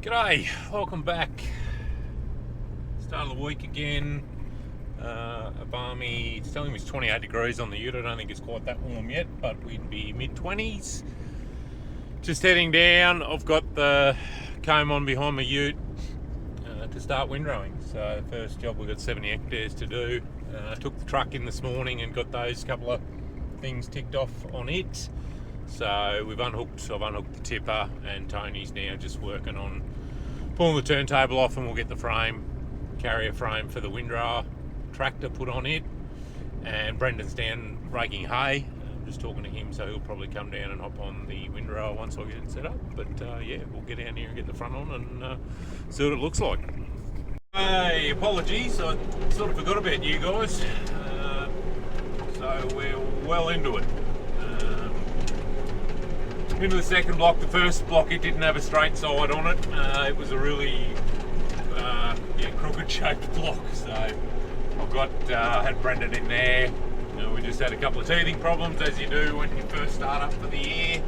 G'day, welcome back. Start of the week again. A balmy, it's telling me it's 28 degrees on the ute. I don't think it's quite that warm yet, but we'd be mid-20s. Just heading down. I've got the comb on behind my ute to start windrowing. So first job, we've got 70 hectares to do. Took the truck in this morning and got those couple of things ticked off on it. So I've unhooked the tipper, and Tony's now just working on pulling the turntable off, and we'll get the carrier frame for the windrower tractor put on it. And Brendan's down raking hay. I'm just talking to him, so he'll probably come down and hop on the windrower once I get it set up. But yeah, we'll get down here and get the front on and see what it looks like. Hey, apologies, I sort of forgot about you guys. So we're well into it. Into the second block. The first block, it didn't have a straight side on it. It was a really crooked shaped block. So I've had Brendan in there. We just had a couple of teething problems, as you do when you first start up for the year.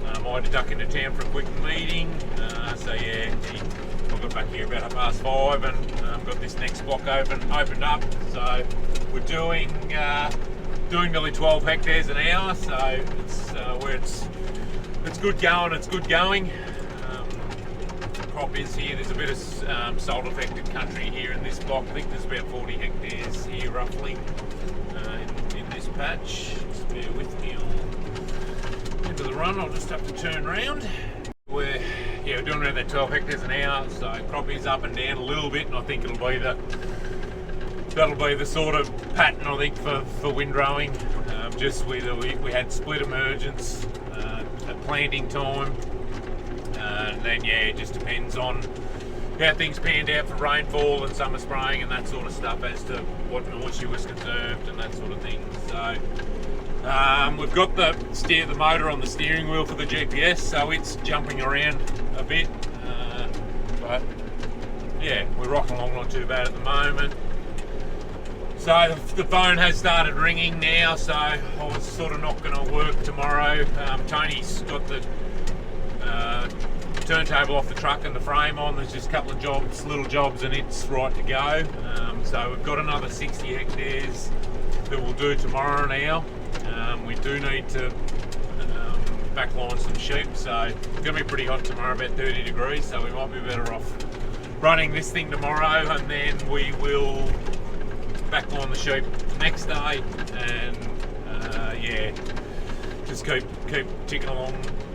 I had to duck into town for a quick meeting. So yeah, I got back here about 5:30 and got this next block opened up. So we're doing nearly 12 hectares an hour. So it's where it's good going. It's good going. Crop is here. There's a bit of salt affected country here in this block. I think there's about 40 hectares here roughly in this patch. Just bear with me. I'll into the run. I'll just have to turn around. We're doing around that 12 hectares an hour. So crop is up and down a little bit, and I think that'll be the sort of pattern, I think, for windrowing. Just whether we had split emergence at planting time, and then it just depends on how things panned out for rainfall and summer spraying and that sort of stuff as to what moisture was conserved and that sort of thing. So we've got the motor on the steering wheel for the GPS, so it's jumping around a bit, but yeah, we're rocking along not too bad at the moment. So the phone has started ringing now, so I was sort of not going to work tomorrow. Tony's got the turntable off the truck and the frame on. There's just a couple of little jobs, and it's right to go. So we've got another 60 hectares that we'll do tomorrow now. We do need to backline some sheep, so it's going to be pretty hot tomorrow, about 30 degrees, so we might be better off running this thing tomorrow, and then we will backline the sheep next day, and just keep ticking along,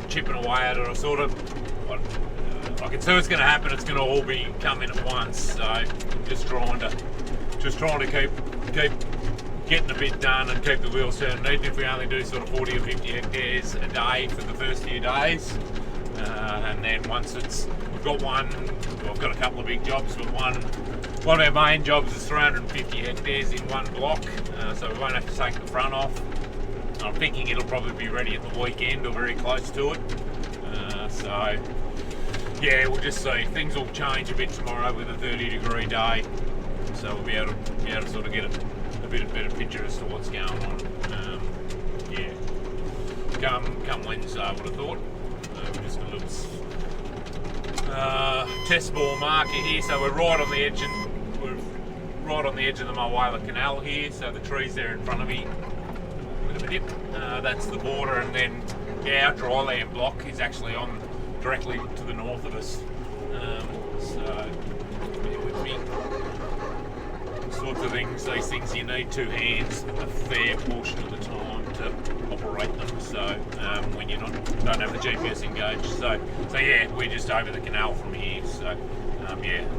chipping away at it. I can see what's going to happen. It's going to all be coming at once, so just trying to keep getting a bit done and keep the wheels turning. Even if we only do sort of 40 or 50 hectares a day for the first few days, and then once we've got a couple of big jobs, but one of our main jobs is 350 hectares in one block, so we won't have to take the front off. I'm thinking it'll probably be ready at the weekend or very close to it. So yeah, we'll just see. Things will change a bit tomorrow with a 30-degree day, so we'll be able to sort of get a bit of better picture as to what's going on. Come Wednesday, I would have thought. We're just a little test bore marker here, so we're right on the edge of the Maize Canal here. So the trees there in front of me, a bit of a dip. That's the border, and then our dryland block is actually on directly to the north of us. So bear with me. Sorts of things, these things you need two hands a fair portion of the time to operate them. So when you don't have the GPS engaged. So yeah, we're just over the canal from here. So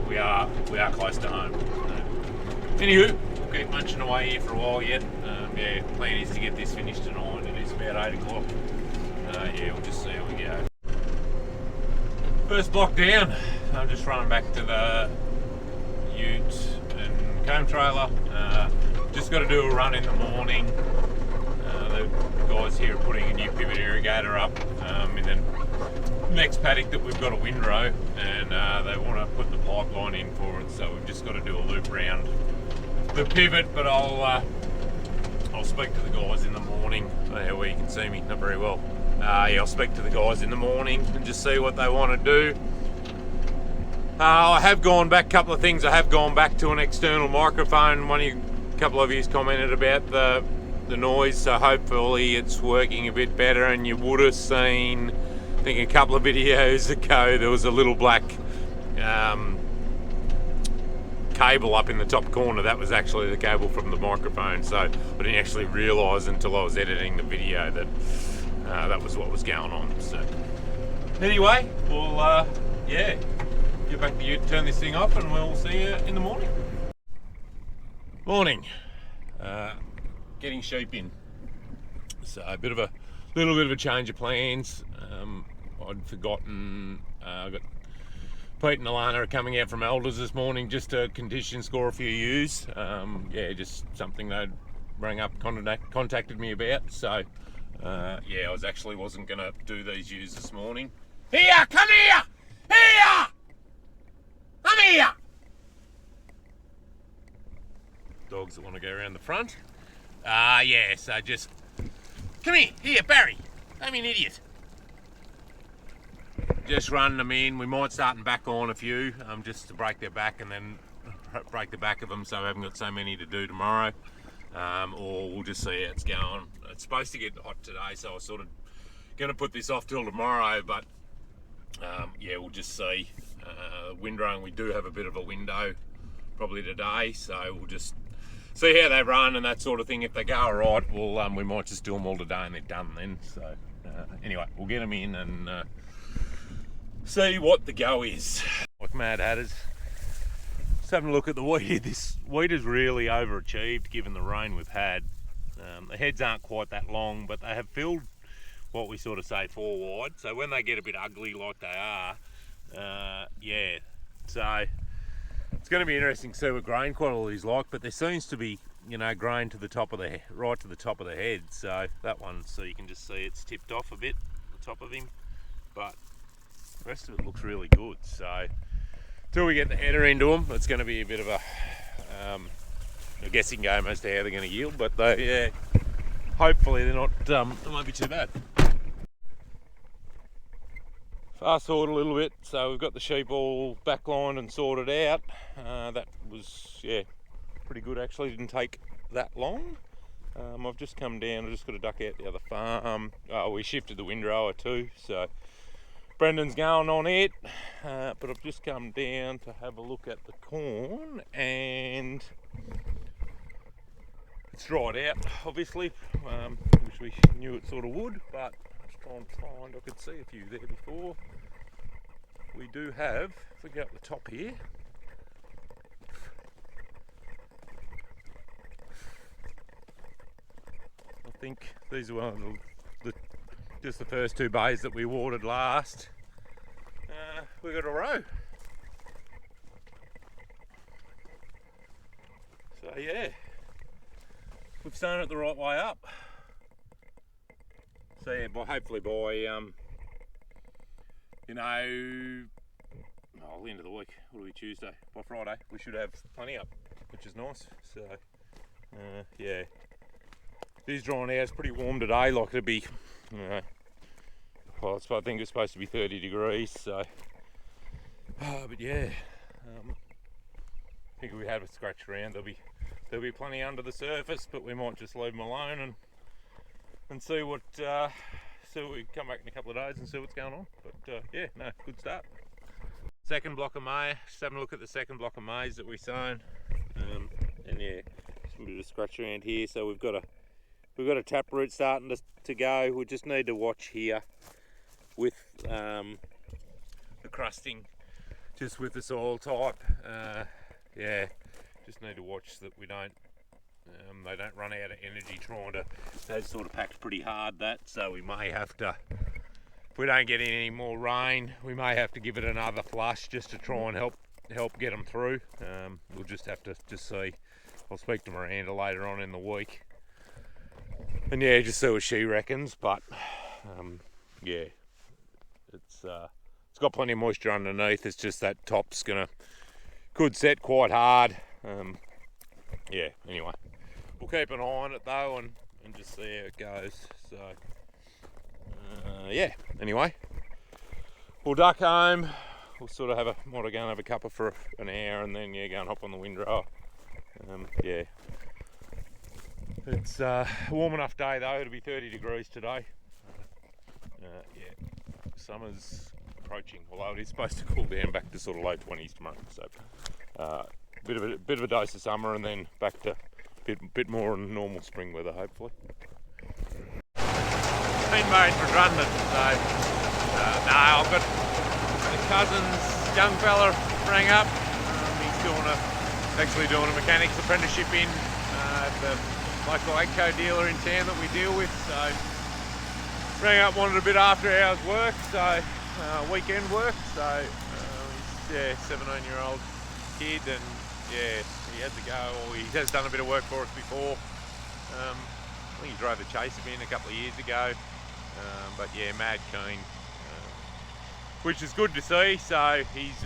we are close to home. Anywho, we'll keep munching away here for a while yet. Plan is to get this finished tonight. It is about 8 o'clock. We'll just see how we go. First block down. I'm just running back to the ute and comb trailer. Just got to do a run in the morning. The guys here are putting a new pivot irrigator up in the next paddock that we've got a windrow, and they want to put the pipeline in for it, so we've just got to do a loop round the pivot. But I'll speak to the guys in the morning. I don't know how well you can see me, not very well. I'll speak to the guys in the morning and just see what they want to do. I have gone back, couple of things. I have gone back to an external microphone. A couple of you commented about the noise, so hopefully it's working a bit better. And you would have seen, I think a couple of videos ago, there was a little black cable up in the top corner. That was actually the cable from the microphone, so I didn't actually realise until I was editing the video that that was what was going on. So anyway, we'll get back to you, turn this thing off, and we'll see you in the morning. Morning. Getting sheep in. So a little bit of a change of plans. I'd forgotten. I got Pete and Alana are coming out from Elders this morning just to condition score a few ewes. Just something they'd rang up, contacted me about. So I wasn't going to do these ewes this morning. Here, come here! Here! Come here! Dogs that want to go around the front. So just come here, Barry. I'm an idiot. Just running them in. We might start and back on a few, just to break their back and then break the back of them, so we haven't got so many to do tomorrow. Or we'll just see how it's going. It's supposed to get hot today, so I was sort of going to put this off till tomorrow, but we'll just see. Windrowing, we do have a bit of a window probably today, so we'll just see how they run and that sort of thing. If they go all right, we might just do them all today and they're done then. So anyway, we'll get them in and see what the go is. Like Mad Hatters, just having a look at the wheat here. This wheat is really overachieved given the rain we've had. The heads aren't quite that long, but they have filled what we sort of say 4 wide. So when they get a bit ugly like they are, so it's going to be interesting to see what grain quality is like. But there seems to be, grain to the top of the right to the top of the head. So that one, so you can just see it's tipped off a bit, the top of him. But the rest of it looks really good. So until we get the header into them, it's going to be a bit of a guessing game as to how they're going to yield. But hopefully they're not. It won't be too bad. Fast forward a little bit, so we've got the sheep all backlined and sorted out. That was pretty good actually. Didn't take that long. I've just come down. I just got to duck out the other farm. We shifted the windrower too, so Brendan's going on it. But I've just come down to have a look at the corn, and it's dried out. Obviously, which we knew it sort of would, but trying to find, I could see a few there before. We do have, if we go up the top here, I think these are one of just the first 2 bays that we watered last. We got a row. So we've sown it the right way up. So hopefully by the end of the week, what are we, Tuesday? By Friday, we should have plenty up, which is nice. So it is drying out. It's pretty warm today. Like it'll be, I think it's supposed to be 30 degrees. So, I think if we have a scratch around, there'll be plenty under the surface, but we might just leave them alone and see what we come back in a couple of days and see what's going on. But good start. Second block of maize. Just having a look at the second block of maize that we sown, just a bit of scratch around here. So we've got a taproot starting to go. We just need to watch here with the crusting, just with the soil type. Just need to watch that we don't. They don't run out of energy trying to. They've sort of packed pretty hard that, so we may have to. If we don't get any more rain, we may have to give it another flush just to try and help get them through. We'll just have to see. I'll speak to Miranda later on in the week, and just see what she reckons. But it's got plenty of moisture underneath. It's just that top's could set quite hard. Anyway, we'll keep an eye on it though and just see how it goes. So anyway, we'll duck home. we'll sort of want to go and have a cuppa for an hour, and then go and hop on the windrower. Yeah, it's a warm enough day though. It'll be 30 degrees today. Yeah, summer's approaching, although it is supposed to cool down back to sort of low 20s tomorrow. So bit of a dose of summer, and then back to bit more normal spring weather, hopefully. Been made redundant, so no, I've got a cousin's young fella rang up. He's actually doing a mechanics apprenticeship at the local AGCO dealer in town that we deal with. So rang up, wanted a bit after hours work, so weekend work. So he's 17-year-old kid, and yeah, he had to go. Or he has done a bit of work for us before. I think he drove the Chaser bin a couple of years ago. But yeah, mad keen, which is good to see. So he's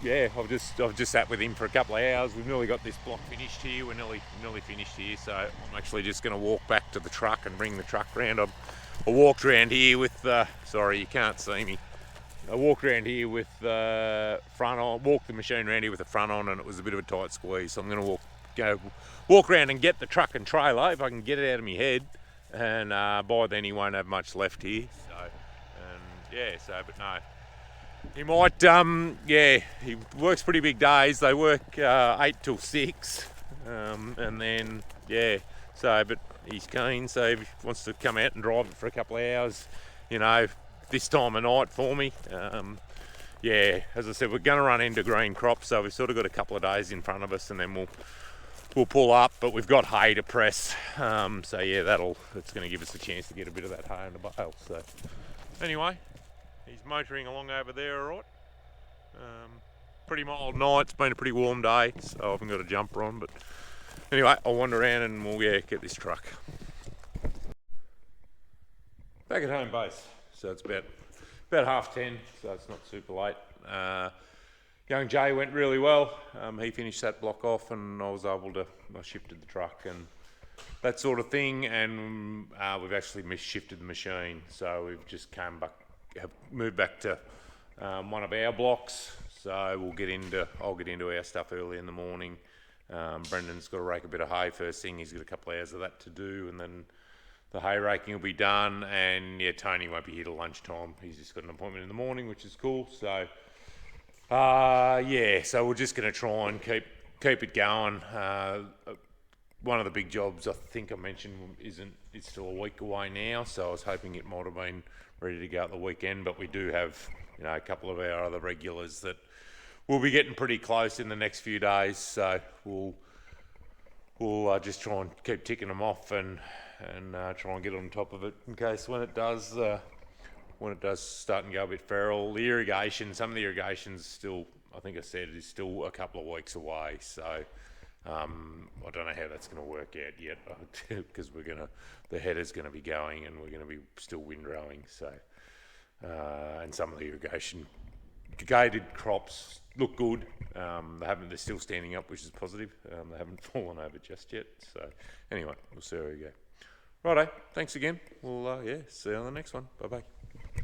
yeah, I've just sat with him for a couple of hours. We've nearly got this block finished here. We're nearly finished here. So I'm actually just going to walk back to the truck and bring the truck round. I walked around here with sorry, you can't see me. I walked around here with the front on. Walked the machine around here with the front on, and it was a bit of a tight squeeze. So I'm going to walk around and get the truck and trailer if I can get it out of my head. And by then he won't have much left here. So, yeah. So, but no. He might, yeah, he works pretty big days. They work 8 till 6, and then, yeah, so, but he's keen, so if he wants to come out and drive it for a couple of hours, this time of night for me. Yeah, as I said, we're going to run into green crops, so we've sort of got a couple of days in front of us, and then we'll pull up, but we've got hay to press, so yeah, it's going to give us a chance to get a bit of that hay in the bale. So, anyway. He's motoring along over there, all right. Pretty mild night. It's been a pretty warm day, so I haven't got a jumper on. But anyway, I'll wander around and we'll get this truck. Back at home base. So it's about 10:30, so it's not super late. Young Jay went really well. He finished that block off, and I shifted the truck and that sort of thing. And we've actually shifted the machine, so we've just have moved back to one of our blocks, so I'll get into our stuff early in the morning. Brendan's got to rake a bit of hay first thing. He's got a couple of hours of that to do, and then the hay raking will be done. And yeah, Tony won't be here till lunchtime. He's just got an appointment in the morning, which is cool. So yeah, so we're just going to try and keep it going. One of the big jobs I think I mentioned it's still a week away now, so I was hoping it might have been ready to go at the weekend, but we do have a couple of our other regulars that we'll be getting pretty close in the next few days, so we'll just try and keep ticking them off and try and get on top of it in case when it does start and go a bit feral. Some of the irrigation's still, I think I said, is still a couple of weeks away, so I don't know how that's going to work out yet, because the header's going to be going, and we're going to be still windrowing. So, and some of the irrigated crops look good. They're still standing up, which is positive. They haven't fallen over just yet. So, anyway, we'll see how we go. Righto, thanks again. We'll see you on the next one. Bye bye.